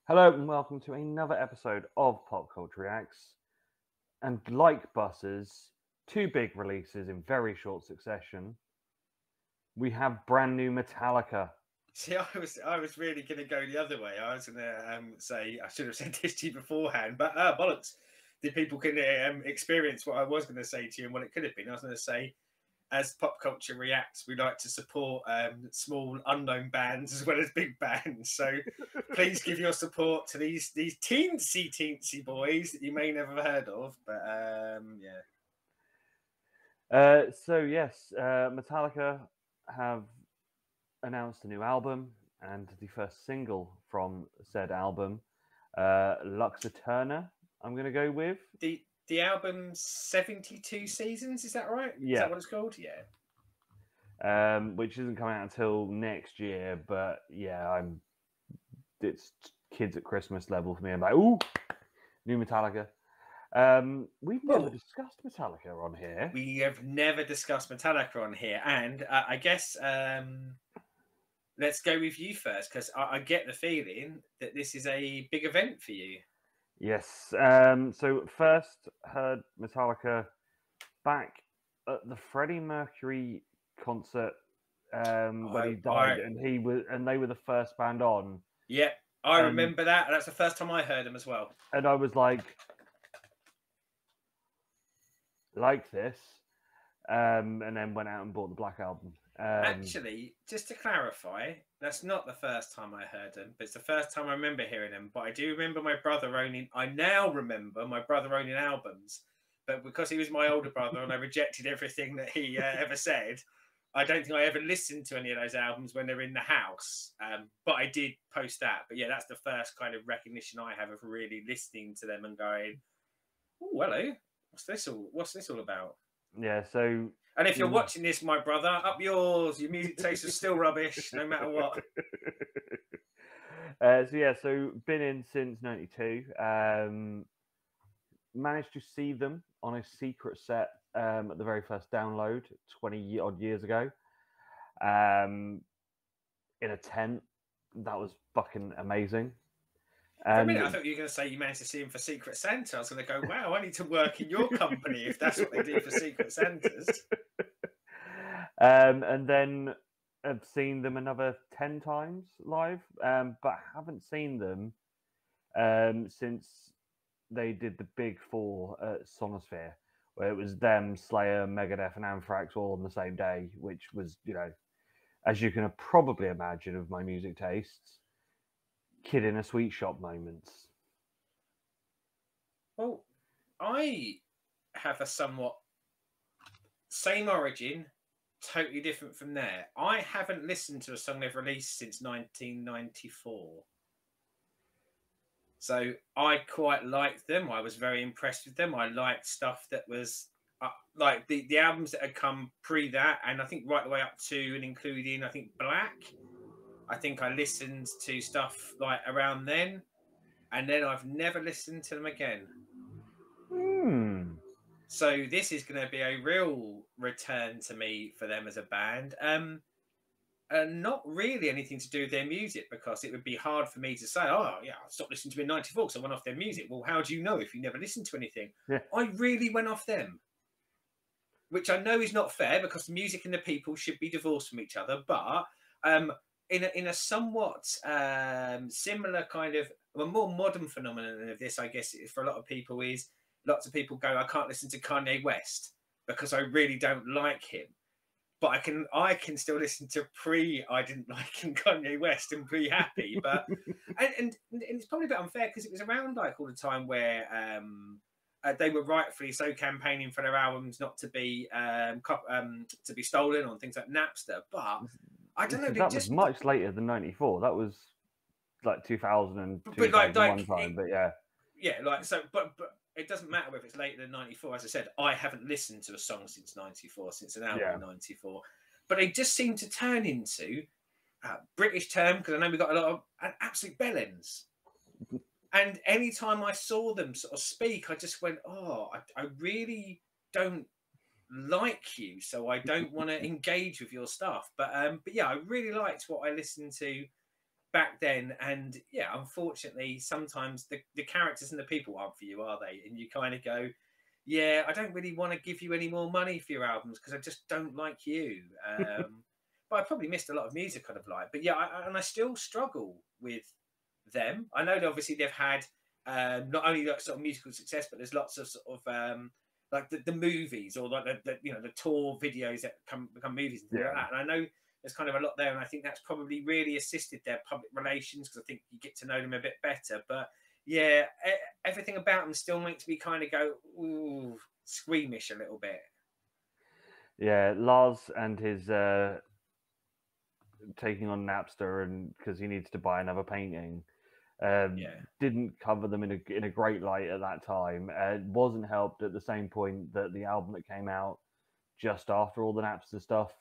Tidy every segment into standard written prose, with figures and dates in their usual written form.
Hello and welcome to another episode of Pop Culture Reacts. And like buses, two big releases in very short succession. We have brand new Metallica. See, I was really going to go the other way. I was going to say I should have said this to you beforehand, but bollocks! The people can experience what I was going to say to you and what it could have been. I was going to say, as Pop Culture Reacts, we like to support small unknown bands as well as big bands. So please give your support to these teensy boys that you may never have heard of. But yeah. Metallica have announced a new album, and the first single from said album, Lux Eterna, I'm going to go with. The album's 72 seasons, is that right? Yeah. Is that what it's called? Yeah. Which isn't coming out until next year, but yeah, it's kids at Christmas level for me. I'm like, ooh, new Metallica. We've never discussed Metallica on here. We have never discussed Metallica on here, and I guess let's go with you first, because I get the feeling that this is a big event for you. Yes. So first heard Metallica back at the Freddie Mercury concert when he died, and they were the first band on. Yeah, I remember that. And that's the first time I heard them as well. And I was like this, and then went out and bought the Black Album. Actually, just to clarify, that's not the first time I heard them, but it's the first time I remember hearing them. But I do remember my brother owning. I now remember my brother owning albums, but because he was my older brother and I rejected everything that he ever said, I don't think I ever listened to any of those albums when they're in the house. But I did post that. But yeah, that's the first kind of recognition I have of really listening to them and going, "Oh, hello, what's this all about?" Yeah. So. And if you're watching this, my brother, up yours. Your music taste is still rubbish, no matter what. So been in since '92. Managed to see them on a secret set at the very first download 20 odd years ago. In a tent. That was fucking amazing. For a minute, I thought you were going to say you managed to see him for Secret Santa. I was going to go, wow, I need to work in your company if that's what they do for Secret Santas. And then I've seen them another 10 times live, but haven't seen them since they did the Big Four at Sonosphere, where it was them, Slayer, Megadeth, and Anthrax all on the same day, which was, as you can probably imagine of my music tastes, kid in a sweet shop moments. Well, I have a somewhat same origin, totally different from there. I haven't listened to a song they've released since 1994. So I quite liked them. I was very impressed with them. I liked stuff that was like the albums that had come pre that, and I think right the way up to and including, I think, Black. I think I listened to stuff like around then, and then I've never listened to them again. So this is going to be a real return to me for them as a band. And not really anything to do with their music, because it would be hard for me to say, oh, yeah, I stopped listening to them in 94 because I went off their music. Well, how do you know if you never listened to anything? Yeah. I really went off them, which I know is not fair because the music and the people should be divorced from each other. But in a somewhat similar kind of a more modern phenomenon of this, I guess, for a lot of people is lots of people go, I can't listen to Kanye West because I really don't like him. But I can still listen to I didn't like him, Kanye West, and be happy. But and it's probably a bit unfair because it was around like all the time where they were rightfully so campaigning for their albums not to be stolen on things like Napster. But I don't know. That was much later than '94. That was like 2000 and 2001 time. But yeah, like so. But it doesn't matter whether it's later than 94. As I said, I haven't listened to a song since 94, since an album in 94. But they just seem to turn into British term, because I know we got a lot of absolute bellends. And anytime I saw them sort of speak, I just went, oh, I really don't like you, so I don't want to engage with your stuff. But yeah, I really liked what I listened to back then. And yeah, unfortunately, sometimes the characters and the people aren't for you, are they? And you kind of go, yeah, I don't really want to give you any more money for your albums because I just don't like you. But I probably missed a lot of music I'd have liked. But yeah, I still struggle with them. I know that obviously they've had not only like sort of musical success, but there's lots of sort of like the movies or like the you know, the tour videos that become movies and things like that. And I know there's kind of a lot there, and I think that's probably really assisted their public relations because I think you get to know them a bit better. But yeah, everything about them still makes me kind of go, ooh, squeamish a little bit. Yeah, Lars and his taking on Napster, and because he needs to buy another painting, didn't cover them in a great light at that time. It wasn't helped at the same point that the album that came out just after all the Napster stuff,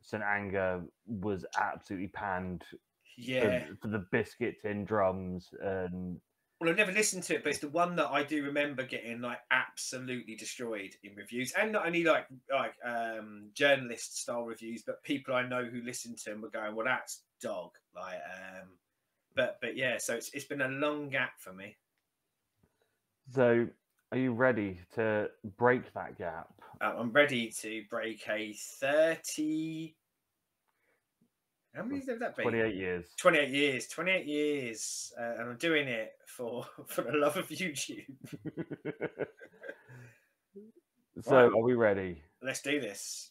St. Anger, was absolutely panned for the Biscuit Tin drums. And well, I've never listened to it, but it's the one that I do remember getting like absolutely destroyed in reviews, and not only like journalist style reviews, but people I know who listen to them were going, "Well, that's dog." Like, but yeah, so it's been a long gap for me. So, are you ready to break that gap? I'm ready to break a 30. How many have that been? 28 years. 28 years. 28 years. And I'm doing it for the love of YouTube. So, right. Are we ready? Let's do this.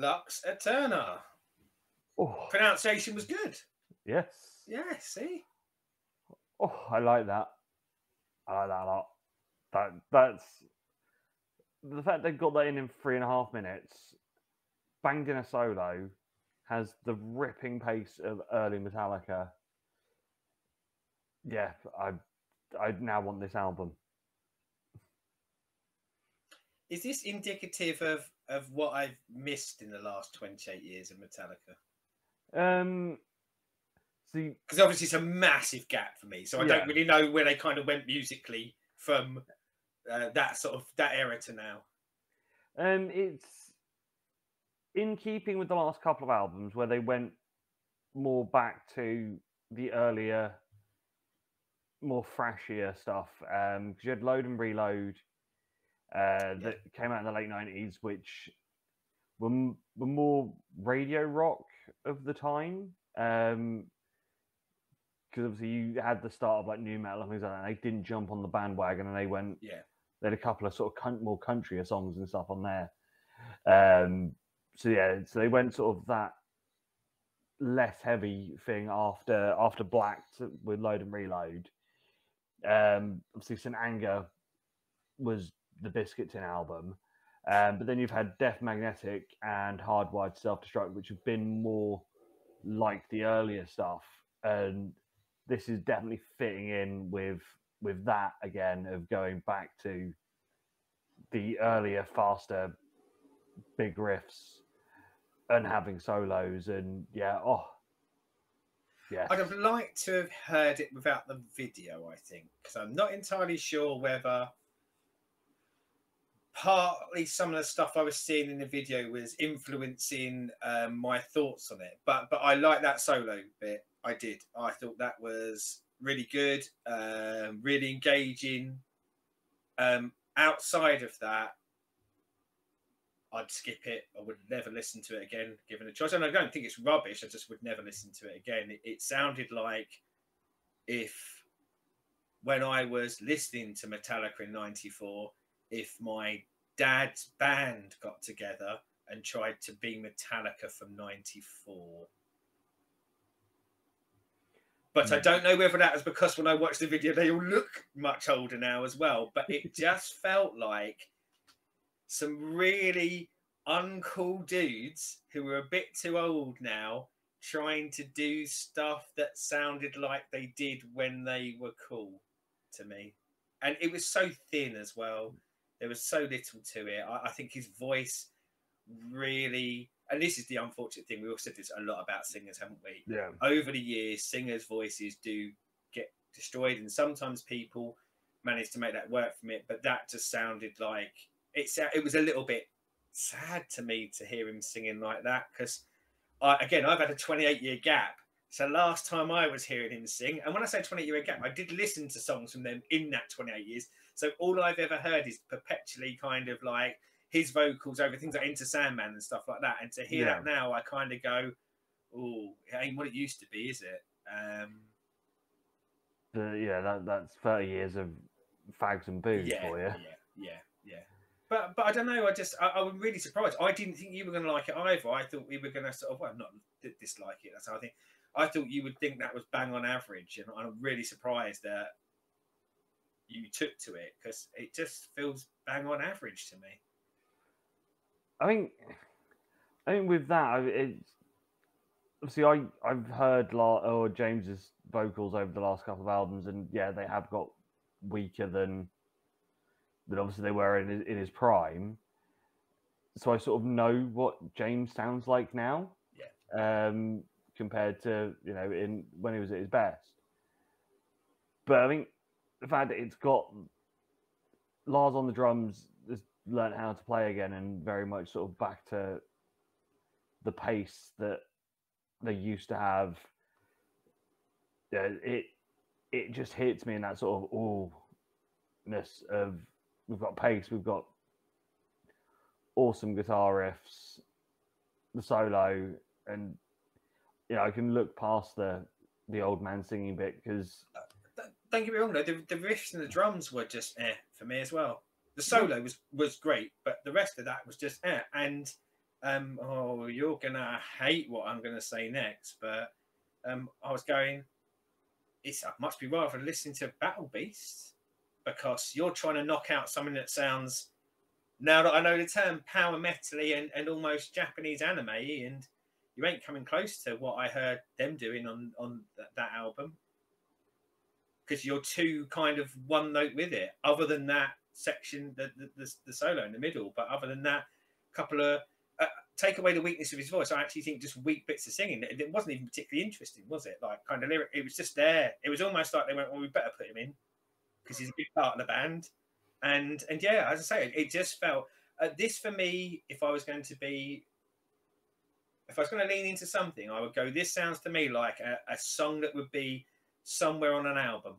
Lux Eterna. Oh, Pronunciation was good. yes. Yeah, see? Oh, I like that. I like that a lot. That's the fact they got that in 3.5 minutes, banged in a solo, has the ripping pace of early Metallica. Yeah, I now want this album. Is this indicative of what I've missed in the last 28 years of Metallica? See, because obviously it's a massive gap for me, so I don't really know where they kind of went musically from that era to now. It's in keeping with the last couple of albums where they went more back to the earlier, more thrashier stuff. Because you had Load and Reload that came out in the late 90s, which were more radio rock of the time. Because obviously you had the start of like new metal and things like that. And they didn't jump on the bandwagon, and they went. Yeah. They had a couple of sort of more countryer songs and stuff on there. So they went sort of that less heavy thing after Black with Load and Reload. Obviously, St. Anger was the Biscuit Tin album. But then you've had Death Magnetic and Hardwired Self Destruct, which have been more like the earlier stuff. And this is definitely fitting in with that again, of going back to the earlier, faster, big riffs and having solos. And yes. I'd have liked to have heard it without the video, I think, because I'm not entirely sure whether partly some of the stuff I was seeing in the video was influencing my thoughts on it. But I like that solo bit. I did. I thought that was really good, really engaging. Outside of that, I'd skip it. I would never listen to it again, given a choice. And I don't think it's rubbish. I just would never listen to it again. It sounded like if, when I was listening to Metallica in '94, if my dad's band got together and tried to be Metallica from '94. But I don't know whether that was because when I watched the video, they all look much older now as well. But it just felt like some really uncool dudes who were a bit too old now trying to do stuff that sounded like they did when they were cool to me. And it was so thin as well. There was so little to it. I think his voice really, and this is the unfortunate thing, we all said this a lot about singers, haven't we? Yeah. Over the years, singers' voices do get destroyed, and sometimes people manage to make that work from it, but that just sounded like it was a little bit sad to me to hear him singing like that, because I've had a 28-year gap. So last time I was hearing him sing, and when I say 28-year gap, I did listen to songs from them in that 28 years. So all I've ever heard is perpetually kind of like his vocals over things like Enter Sandman and stuff like that. And to hear that now, I kind of go, oh, it ain't what it used to be, is it? That's 30 years of fags and booze for you. Yeah. But I don't know. I was really surprised. I didn't think you were going to like it either. I thought we were going to sort of, well, not dislike it. That's how I think. I thought you would think that was bang on average, and I'm really surprised that you took to it, because it just feels bang on average to me. I think with that, it's obviously I've heard James's vocals over the last couple of albums, and they have got weaker than obviously they were in his prime. So I sort of know what James sounds like now, compared to when he was at his best. But I think the fact that it's got Lars on the drums has learned how to play again, and very much sort of back to the pace that they used to have. It just hits me in that sort of awness of, we've got pace, we've got awesome guitar riffs, the solo, and I can look past the old man singing bit, because don't get me wrong though, the riffs and the drums were just for me as well. The solo was great, but the rest of that was just and Oh, you're gonna hate what I'm gonna say next, but I was going. I must be rather listening to Battle Beast because you're trying to knock out something that sounds. Now that I know the term power metally and almost Japanese anime, and you ain't coming close to what I heard them doing on that album, because you're too kind of one note with it. Other than that section, the solo in the middle, but other than that, couple of take away the weakness of his voice. I actually think just weak bits of singing. It wasn't even particularly interesting, was it? Like kind of lyric. It was just there. It was almost like they went, "Well, we better put him in because he's a big part of the band." And yeah, as I say, it just felt this for me. If I was going to lean into something, I would go. This sounds to me like a song that would be somewhere on an album,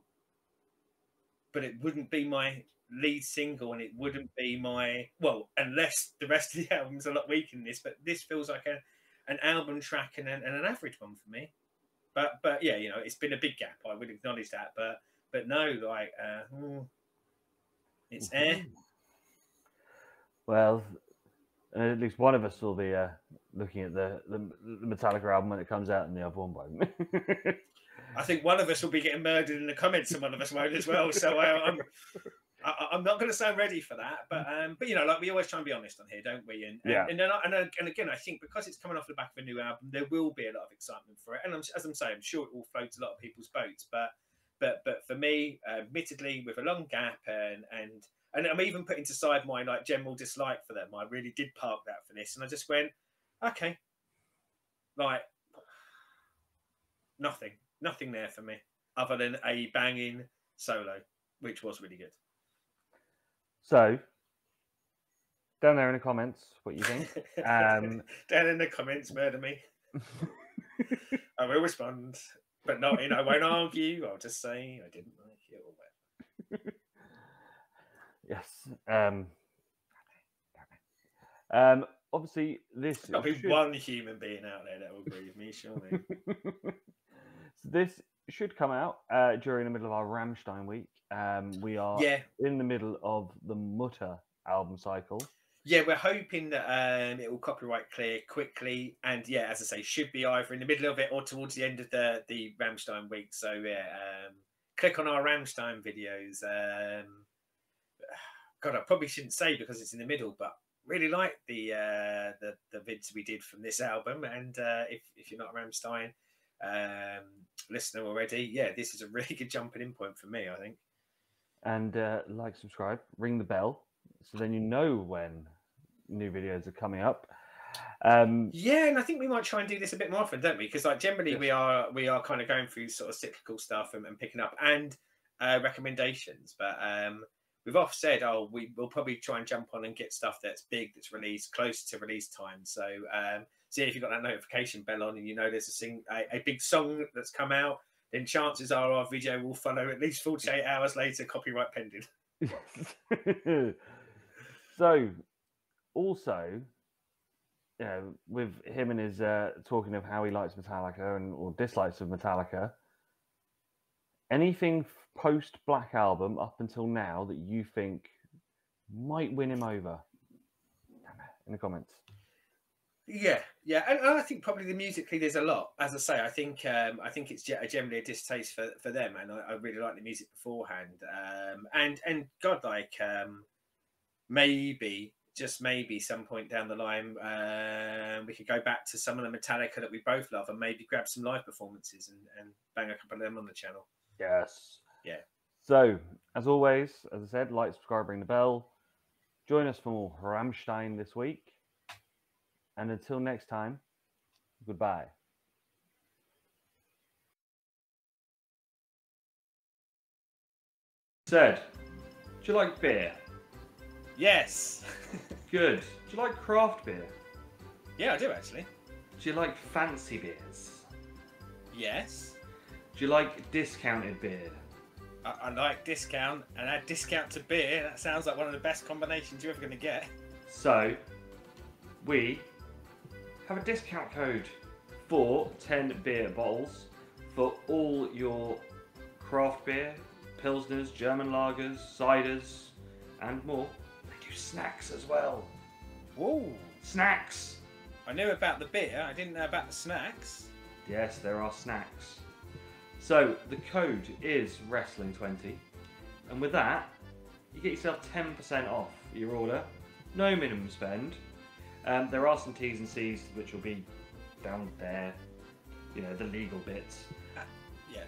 but it wouldn't be my lead single, and it wouldn't be my unless the rest of the album's a lot weaker than this. But this feels like an album track and an average one for me. But yeah, it's been a big gap. I would acknowledge that. But no, like it's Well, at least one of us will be looking at the Metallica album when it comes out, and the other one won't. I think one of us will be getting murdered in the comments, and one of us won't as well. So I'm not going to sound ready for that, but like we always try and be honest on here, don't we? And again, I think because it's coming off the back of a new album, there will be a lot of excitement for it. And as I'm saying, I'm sure it will float a lot of people's boats. But for me, admittedly, with a long gap and I'm even putting aside my like general dislike for them, I really did park that for this, and I just went, okay, like nothing there for me other than a banging solo, which was really good. So, down there in the comments, what you think? Down in the comments, murder me. I will respond, but not. I won't argue. I'll just say I didn't like it or whatever. Yes. Obviously, there'll be one human being out there that will agree with me, surely. So this should come out during the middle of our Rammstein week. We are in the middle of the Mutter album cycle. Yeah, we're hoping that it will copyright clear quickly, and yeah, as I say, should be either in the middle of it or towards the end of the Rammstein week. So yeah, click on our Rammstein videos. God, I probably shouldn't say because it's in the middle, but really like the vids we did from this album. And if you're not a Rammstein listener already, yeah, this is a really good jumping in point for me, I think. And like, subscribe, ring the bell, so then you know when new videos are coming up. Yeah, and I think we might try and do this a bit more often, don't we? Because like generally we are kind of going through sort of cyclical stuff and picking up and recommendations, but we've often said, we will probably try and jump on and get stuff that's big, that's released close to release time. So see if you've got that notification bell on and there's a big song that's come out, then chances are our video will follow at least 48 hours later, copyright pending. So, also, with him and his talking of how he likes Metallica or dislikes of Metallica, anything post Black Album up until now that you think might win him over? In the comments. Yeah, and I think probably musically there's a lot. As I say, I think it's generally a distaste for them, and I really like the music beforehand. And God, like maybe just maybe some point down the line we could go back to some of the Metallica that we both love and maybe grab some live performances and bang a couple of them on the channel. Yes. Yeah. So as always, as I said, like, subscribe, ring the bell. Join us for more Rammstein this week. And until next time, goodbye. Said, do you like beer? Yes. Good. Do you like craft beer? Yeah, I do actually. Do you like fancy beers? Yes. Do you like discounted beer? I like discount, and add discount to beer. That sounds like one of the best combinations you're ever going to get. So, we have a discount code for 10 beer bottles for all your craft beer, pilsners, German lagers, ciders, and more. We do snacks as well. Whoa! Snacks! I knew about the beer. I didn't know about the snacks. Yes, there are snacks. So the code is Wrestling20, and with that, you get yourself 10% off your order. No minimum spend. There are some T's and C's which will be down there, you know, the legal bits. Yeah.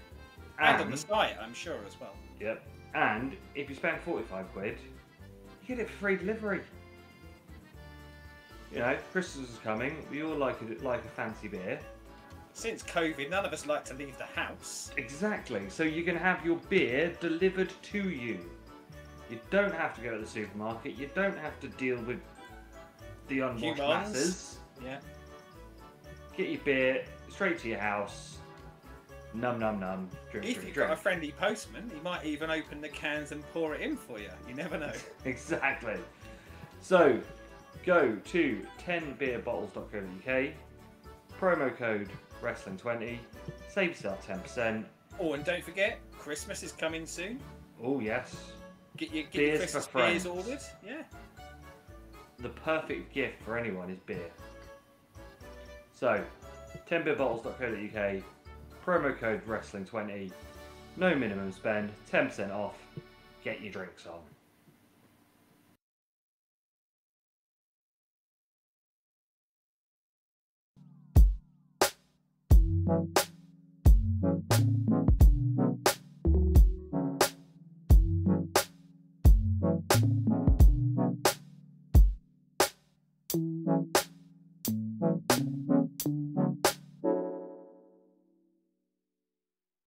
And on the site, I'm sure, as well. Yep. And if you spend 45 quid, you get it for free delivery. You know, Christmas is coming. We all like a fancy beer. Since COVID, none of us like to leave the house. Exactly. So you can have your beer delivered to you. You don't have to go to the supermarket. You don't have to deal with the unwashed masses. Yeah. Get your beer straight to your house. Num num num. Drink, If drink, you've drink. got a friendly postman, he might even open the cans and pour it in for you. You never know. Exactly. So go to 10beerbottles.co.uk. Promo code Wrestling20. Save yourself 10%. Oh, and don't forget, Christmas is coming soon. Oh yes. Get your Beers Christmas for beers friends. ordered. Yeah. The perfect gift for anyone is beer. So 10beerbottles.co.uk. Promo code Wrestling20. No minimum spend. 10% off. Get your drinks on.